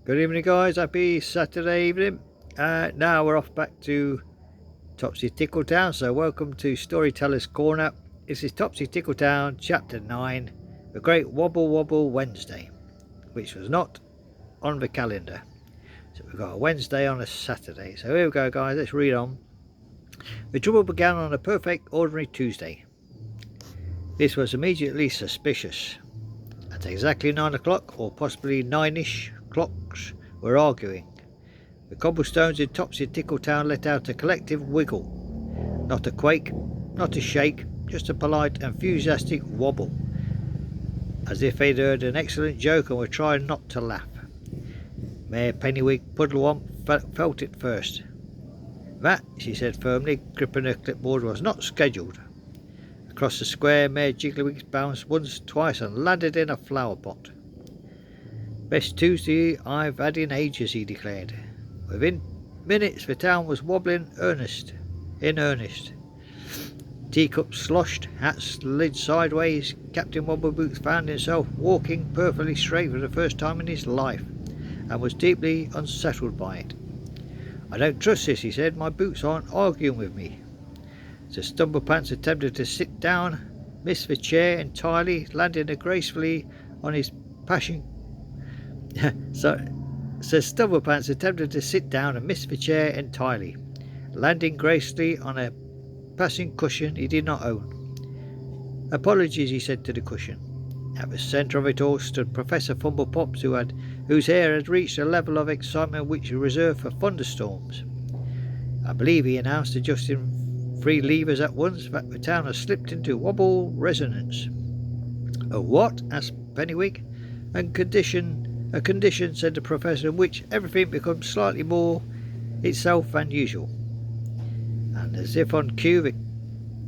Good evening, guys. Happy Saturday evening. Now we're off back to Topsy Tickletown. So welcome to Storyteller's Corner. This is Topsy Tickletown Chapter 9, The Great Wobble Wobble Wednesday, which was not on the calendar. So we've got a Wednesday on a Saturday. So here we go, guys. Let's read on. The trouble began on a perfect ordinary Tuesday. This was immediately suspicious. At exactly 9 o'clock, or possibly 9-ish, clocks were arguing. The cobblestones in Topsy Tickletown let out a collective wiggle. Not a quake, not a shake, just a polite, enthusiastic wobble, as if they'd heard an excellent joke and were trying not to laugh. Mayor Pennywig Puddlewump felt it first. That, she said firmly, gripping her clipboard, was not scheduled. Across the square, Mayor Jigglywigs bounced once, twice, and landed in a flower pot. Best Tuesday I've had in ages, he declared. Within minutes the town was wobbling in earnest. Teacups sloshed, hats slid sideways. Captain Wobbleboots found himself walking perfectly straight for the first time in his life, and was deeply unsettled by it. I don't trust this, he said. My boots aren't arguing with me. Sir Stumblepants attempted to sit down, missed the chair entirely, landing gracefully on his passing. Sir Stumblepants attempted to sit down and missed the chair entirely, landing gracefully on a passing cushion he did not own. Apologies, he said to the cushion. At the centre of it all stood Professor Fumblepops, whose hair had reached a level of excitement which was reserved for thunderstorms. I believe, he announced, adjusting 3 levers at once, that the town has slipped into wobble resonance. A what? Asked Pennywig. A condition, said the Professor, in which everything becomes slightly more itself than usual. And as if on cue, the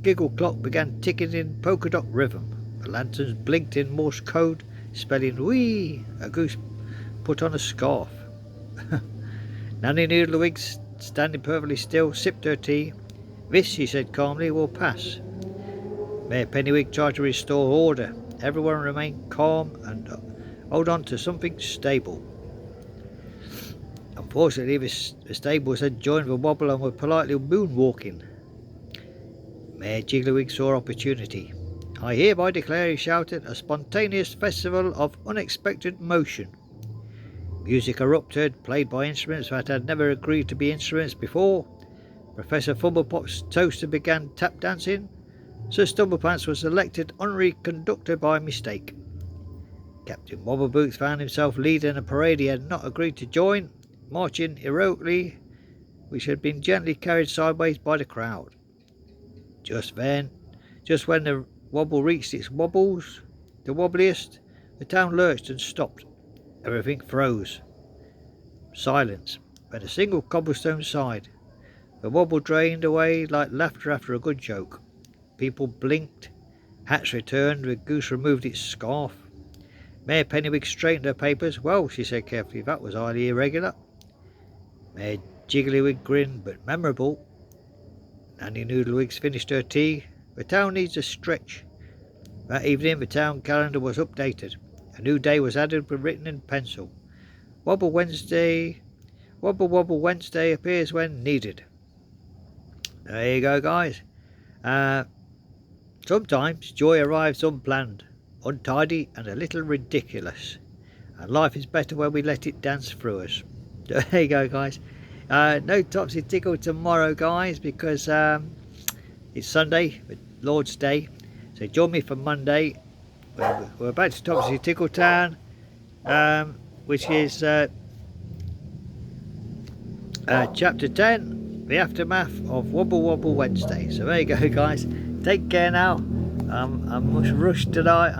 giggle clock began ticking in polka dot rhythm. The lanterns blinked in Morse code, spelling "wee." A goose put on a scarf. Nanny Noodlewigs, standing perfectly still, sipped her tea. This, she said calmly, will pass. Mayor Pennywig tried to restore order. Everyone remained calm and hold on to something stable. Unfortunately, the stables had joined the wobble and were politely moonwalking. Mayor Jigglywigs saw opportunity. I hereby declare, he shouted, a spontaneous festival of unexpected motion. Music erupted, played by instruments that had never agreed to be instruments before. Professor Fumblepop's toaster began tap dancing. Sir Stumblepants was elected honorary conductor by mistake. Captain Wobbleboots found himself leading a parade he had not agreed to join, marching heroically, which had been gently carried sideways by the crowd. Just when the wobble reached its wobbles, the wobbliest, the town lurched and stopped. Everything froze. Silence. Then a single cobblestone sighed. The wobble drained away like laughter after a good joke. People blinked. Hats returned. The goose removed its scarf. Mayor Pennywig straightened her papers. Well, she said carefully, that was highly irregular. Mayor Jigglywigs grinned, but memorable. Nanny Noodlewigs finished her tea. The town needs a stretch. That evening the town calendar was updated. A new day was added, written in pencil. Wobble Wobble Wednesday appears when needed. There you go, guys. Sometimes joy arrives unplanned, untidy, and a little ridiculous. And life is better when we let it dance through us. There you go, guys. No Topsy Tickle tomorrow, guys, because it's Sunday, Lord's Day. So join me for Monday. We're back to Topsy Tickletown, which is Chapter 10, The Aftermath of Wobble Wobble Wednesday. So there you go, guys. Take care now. I'm much rushed tonight.